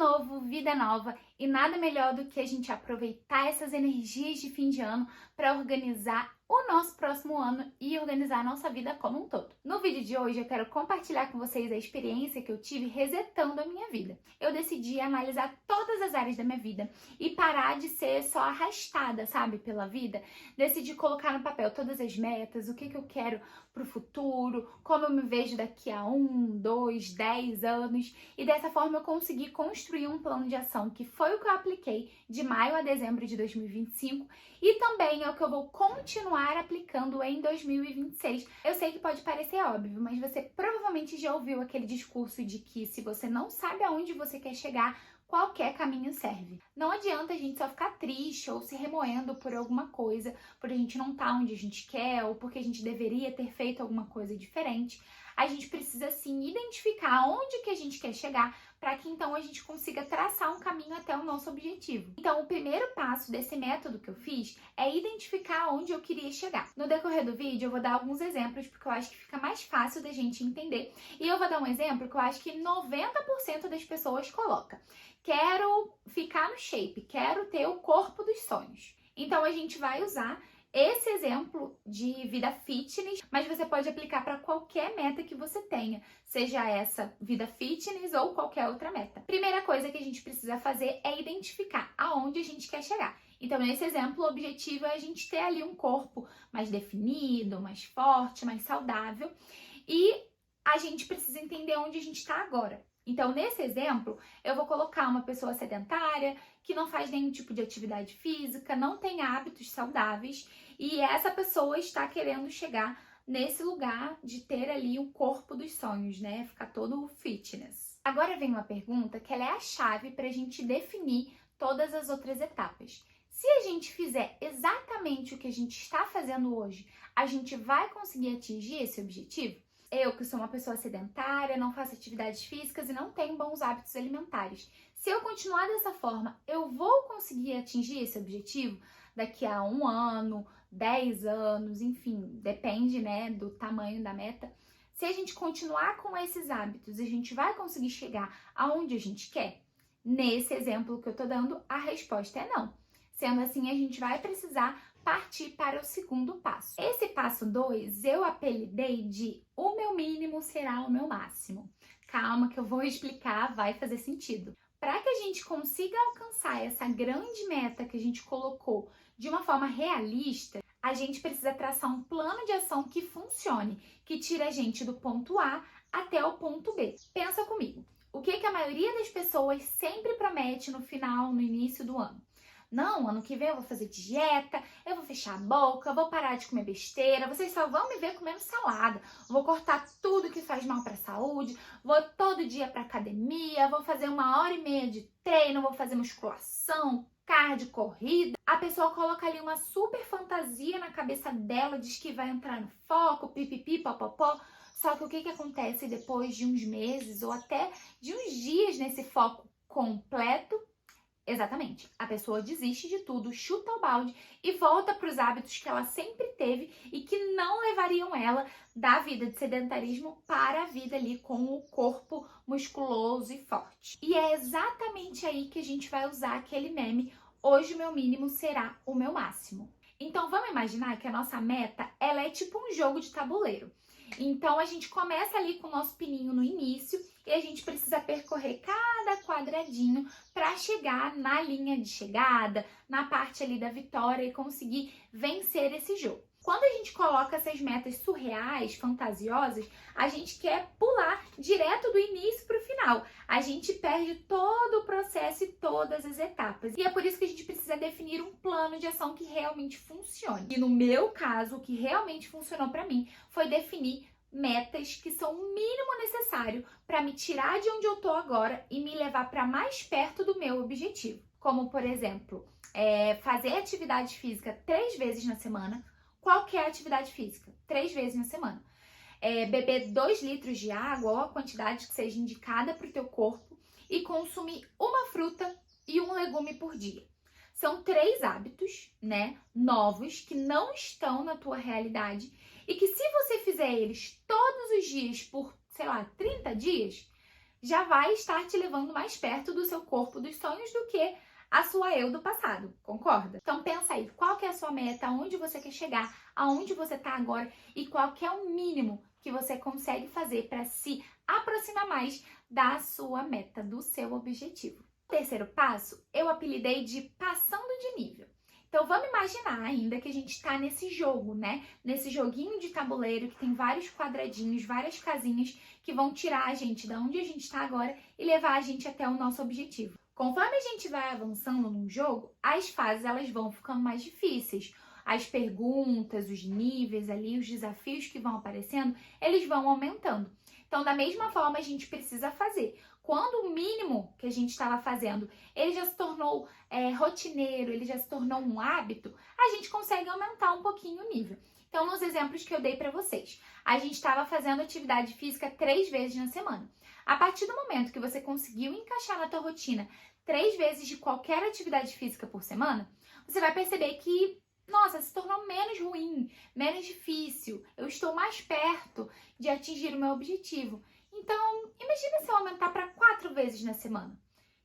novo, vida nova e nada melhor do que a gente aproveitar essas energias de fim de ano para organizar o nosso próximo ano e organizar a nossa vida como um todo. No vídeo de hoje eu quero compartilhar com vocês a experiência que eu tive resetando a minha vida. Eu decidi analisar todas as áreas da minha vida e parar de ser só arrastada, sabe, pela vida. Decidi colocar no papel todas as metas, o que eu quero para o futuro, como eu me vejo daqui a 1, 2, 10 anos, e dessa forma eu consegui construir um plano de ação que foi o que eu apliquei de maio a dezembro de 2025 e também é o que eu vou continuar aplicando em 2026. Eu sei que pode parecer óbvio, mas você provavelmente já ouviu aquele discurso de que se você não sabe aonde você quer chegar, qualquer caminho serve. Não adianta a gente só ficar triste ou se remoendo por alguma coisa, por a gente não estar onde a gente quer ou porque a gente deveria ter feito alguma coisa diferente. A gente precisa sim identificar onde que a gente quer chegar para que então a gente consiga traçar um caminho até o nosso objetivo. Então, o primeiro passo desse método que eu fiz é identificar onde eu queria chegar. No decorrer do vídeo, eu vou dar alguns exemplos porque eu acho que fica mais fácil da gente entender. E eu vou dar um exemplo que eu acho que 90% das pessoas coloca. Quero ficar no shape, quero ter o corpo dos sonhos. Então, a gente vai usar esse exemplo de vida fitness, mas você pode aplicar para qualquer meta que você tenha, seja essa vida fitness ou qualquer outra meta. Primeira coisa que a gente precisa fazer é identificar aonde a gente quer chegar. Então, nesse exemplo, o objetivo é a gente ter ali um corpo mais definido, mais forte, mais saudável, e a gente precisa entender onde a gente está agora. Então, nesse exemplo, eu vou colocar uma pessoa sedentária, que não faz nenhum tipo de atividade física, não tem hábitos saudáveis, e essa pessoa está querendo chegar nesse lugar de ter ali o corpo dos sonhos, né? Ficar todo fitness. Agora vem uma pergunta que ela é a chave para a gente definir todas as outras etapas. Se a gente fizer exatamente o que a gente está fazendo hoje, a gente vai conseguir atingir esse objetivo? Eu, que sou uma pessoa sedentária, não faço atividades físicas e não tenho bons hábitos alimentares. Se eu continuar dessa forma, eu vou conseguir atingir esse objetivo daqui a 1 ano, 10 anos, enfim, depende, né, do tamanho da meta. Se a gente continuar com esses hábitos, a gente vai conseguir chegar aonde a gente quer? Nesse exemplo que eu tô dando, a resposta é não. Sendo assim, a gente vai precisar partir para o segundo passo. Esse passo 2 eu apelidei de o meu mínimo será o meu máximo. Calma que eu vou explicar, vai fazer sentido. Para que a gente consiga alcançar essa grande meta que a gente colocou de uma forma realista, a gente precisa traçar um plano de ação que funcione, que tire a gente do ponto A até o ponto B. Pensa comigo, o que a maioria das pessoas sempre promete no final, no início do ano? Não, ano que vem eu vou fazer dieta, eu vou fechar a boca, vou parar de comer besteira, vocês só vão me ver comendo salada, vou cortar tudo que faz mal para a saúde, vou todo dia para academia, vou fazer 1h30 de treino, vou fazer musculação, cardio, corrida. A pessoa coloca ali uma super fantasia na cabeça dela, diz que vai entrar no foco, pipipi, popopó. Só que o que acontece depois de uns meses ou até de uns dias nesse foco completo? Exatamente, a pessoa desiste de tudo, chuta o balde e volta para os hábitos que ela sempre teve e que não levariam ela da vida de sedentarismo para a vida ali com o corpo musculoso e forte. E é exatamente aí que a gente vai usar aquele meme, hoje o meu mínimo será o meu máximo. Então vamos imaginar que a nossa meta, ela é tipo um jogo de tabuleiro. Então a gente começa ali com o nosso pininho no início e a gente precisa percorrer cada quadradinho para chegar na linha de chegada, na parte ali da vitória e conseguir vencer esse jogo. Quando a gente coloca essas metas surreais, fantasiosas, a gente quer pular direto do início para o final. A gente perde todo o processo e todas as etapas. E é por isso que a gente precisa definir um plano de ação que realmente funcione. E no meu caso, o que realmente funcionou para mim foi definir metas que são o mínimo necessário para me tirar de onde eu tô agora e me levar para mais perto do meu objetivo. Como, por exemplo, fazer atividade física 3 vezes na semana, qualquer atividade física, 3 vezes na semana. Beber 2 litros de água ou a quantidade que seja indicada para o teu corpo e consumir uma fruta e um legume por dia. São 3 hábitos, né, novos que não estão na tua realidade e que se você fizer eles todos os dias por, sei lá, 30 dias, já vai estar te levando mais perto do seu corpo dos sonhos do que a sua eu do passado, concorda? Então pensa aí, qual que é a sua meta, aonde você quer chegar, aonde você está agora e qual que é o mínimo que você consegue fazer para se aproximar mais da sua meta, do seu objetivo. O terceiro passo, eu apelidei de passando de nível. Então vamos imaginar ainda que a gente está nesse jogo, né? Nesse joguinho de tabuleiro que tem vários quadradinhos, várias casinhas que vão tirar a gente da onde a gente está agora e levar a gente até o nosso objetivo. Conforme a gente vai avançando no jogo, as fases elas vão ficando mais difíceis. As perguntas, os níveis ali, os desafios que vão aparecendo, eles vão aumentando. Então, da mesma forma, a gente precisa fazer. Quando o mínimo que a gente estava fazendo, ele já se tornou rotineiro, ele já se tornou um hábito, a gente consegue aumentar um pouquinho o nível. Então, nos exemplos que eu dei para vocês, a gente estava fazendo atividade física 3 vezes na semana. A partir do momento que você conseguiu encaixar na tua rotina 3 vezes de qualquer atividade física por semana, você vai perceber que, nossa, se tornou menos ruim, menos difícil, eu estou mais perto de atingir o meu objetivo. Então, imagina se eu aumentar para 4 vezes na semana.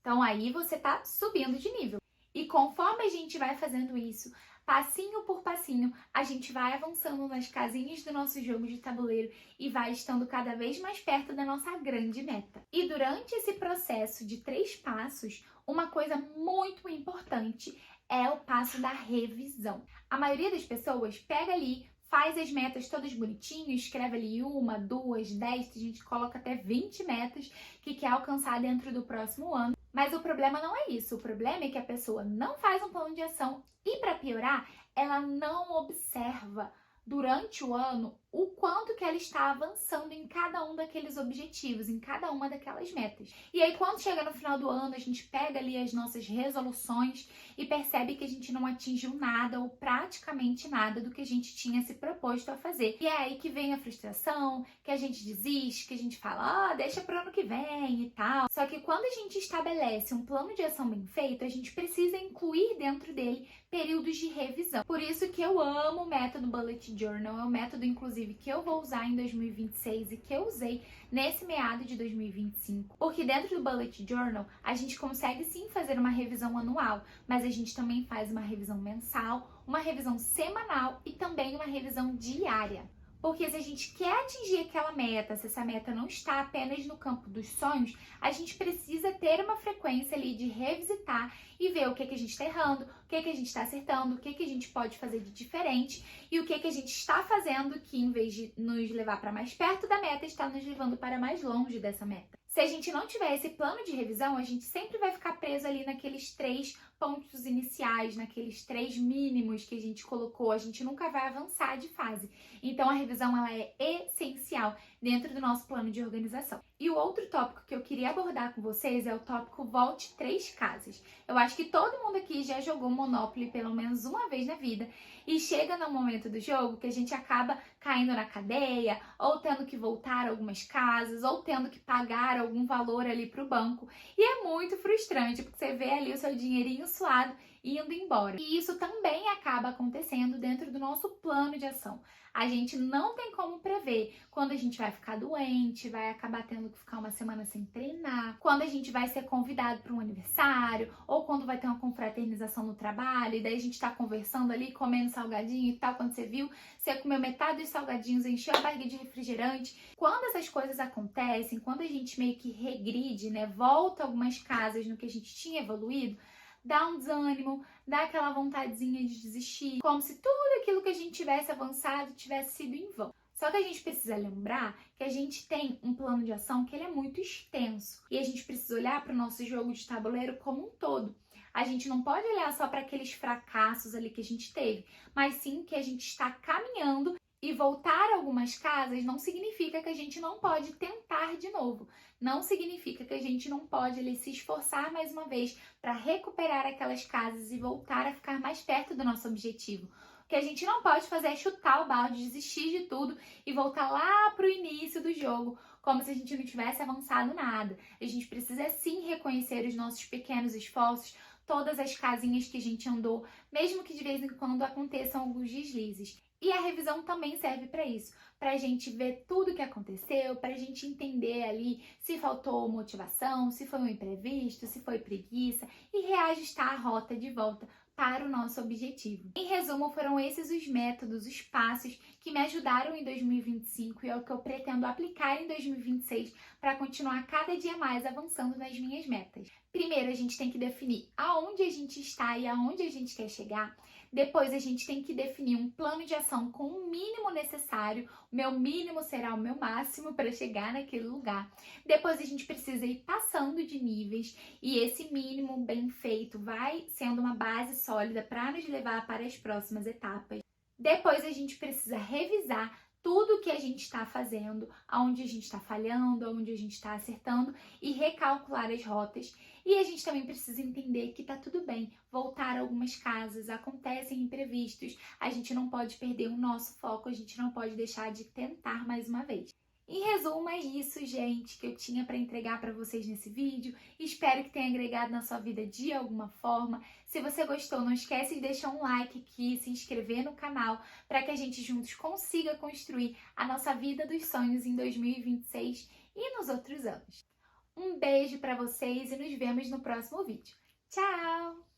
Então, aí você está subindo de nível. E conforme a gente vai fazendo isso, passinho por passinho, a gente vai avançando nas casinhas do nosso jogo de tabuleiro e vai estando cada vez mais perto da nossa grande meta. E durante esse processo de 3 passos, uma coisa muito importante é o passo da revisão. A maioria das pessoas pega ali, faz as metas todas bonitinho, escreve ali 1, 2, 10, a gente coloca até 20 metas que quer alcançar dentro do próximo ano. Mas o problema não é isso, o problema é que a pessoa não faz um plano de ação e, para piorar, ela não observa durante o ano o quanto que ela está avançando em cada um daqueles objetivos, em cada uma daquelas metas. E aí, quando chega no final do ano, a gente pega ali as nossas resoluções e percebe que a gente não atingiu nada ou praticamente nada do que a gente tinha se proposto a fazer. E é aí que vem a frustração, que a gente desiste, que a gente fala, deixa pro ano que vem e tal. Só que quando a gente estabelece um plano de ação bem feito, a gente precisa incluir dentro dele períodos de revisão. Por isso que eu amo o método Bullet Journal, é um método, inclusive, que eu vou usar em 2026 e que eu usei nesse meado de 2025. Porque dentro do Bullet Journal, a gente consegue sim fazer uma revisão anual, mas a gente também faz uma revisão mensal, uma revisão semanal e também uma revisão diária. Porque se a gente quer atingir aquela meta, se essa meta não está apenas no campo dos sonhos, a gente precisa ter uma frequência ali de revisitar e ver o que a gente está errando, o que a gente está acertando, o que a gente pode fazer de diferente e o que a gente está fazendo que, em vez de nos levar para mais perto da meta, está nos levando para mais longe dessa meta. Se a gente não tiver esse plano de revisão, a gente sempre vai ficar preso ali naqueles 3 pontos iniciais, naqueles 3 mínimos que a gente colocou, a gente nunca vai avançar de fase. Então a revisão ela é essencial dentro do nosso plano de organização. E o outro tópico que eu queria abordar com vocês é o tópico volte 3 casas. Eu acho que todo mundo aqui já jogou Monopoly pelo menos uma vez na vida e chega no momento do jogo que a gente acaba caindo na cadeia ou tendo que voltar algumas casas ou tendo que pagar algum valor ali para o banco. E é muito frustrante porque você vê ali o seu dinheirinho suado indo embora. E isso também acaba acontecendo dentro do nosso plano de ação. A gente não tem como prever quando a gente vai ficar doente, vai acabar tendo que ficar uma semana sem treinar, quando a gente vai ser convidado para um aniversário, ou quando vai ter uma confraternização no trabalho, e daí a gente tá conversando ali, comendo salgadinho e tal, quando você viu, você comeu metade dos salgadinhos, encheu a barriga de refrigerante. Quando essas coisas acontecem, quando a gente meio que regride, né, volta algumas casas no que a gente tinha evoluído, dá um desânimo, dá aquela vontadezinha de desistir, como se tudo aquilo que a gente tivesse avançado tivesse sido em vão. Só que a gente precisa lembrar que a gente tem um plano de ação que ele é muito extenso e a gente precisa olhar para o nosso jogo de tabuleiro como um todo. A gente não pode olhar só para aqueles fracassos ali que a gente teve, mas sim que a gente está caminhando. E voltar algumas casas não significa que a gente não pode tentar de novo. Não significa que a gente não pode ali, se esforçar mais uma vez para recuperar aquelas casas e voltar a ficar mais perto do nosso objetivo. O que a gente não pode fazer é chutar o balde, desistir de tudo e voltar lá para o início do jogo, como se a gente não tivesse avançado nada. A gente precisa sim reconhecer os nossos pequenos esforços, todas as casinhas que a gente andou, mesmo que de vez em quando aconteçam alguns deslizes. E a revisão também serve para isso, para a gente ver tudo o que aconteceu, para a gente entender ali se faltou motivação, se foi um imprevisto, se foi preguiça e reajustar a rota de volta para o nosso objetivo. Em resumo, foram esses os métodos, os passos que me ajudaram em 2025 e é o que eu pretendo aplicar em 2026 para continuar cada dia mais avançando nas minhas metas. Primeiro, a gente tem que definir aonde a gente está e aonde a gente quer chegar. Depois, a gente tem que definir um plano de ação com o mínimo necessário. O meu mínimo será o meu máximo para chegar naquele lugar. Depois, a gente precisa ir passando de níveis e esse mínimo bem feito vai sendo uma base sólida para nos levar para as próximas etapas. Depois, a gente precisa revisar tudo que a gente está fazendo, aonde a gente está falhando, aonde a gente está acertando e recalcular as rotas. E a gente também precisa entender que tá tudo bem voltar a algumas casas, acontecem imprevistos, a gente não pode perder o nosso foco, a gente não pode deixar de tentar mais uma vez. Em resumo, é isso, gente, que eu tinha para entregar para vocês nesse vídeo. Espero que tenha agregado na sua vida de alguma forma. Se você gostou, não esquece de deixar um like aqui, se inscrever no canal, para que a gente juntos consiga construir a nossa vida dos sonhos em 2026 e nos outros anos. Um beijo para vocês e nos vemos no próximo vídeo. Tchau!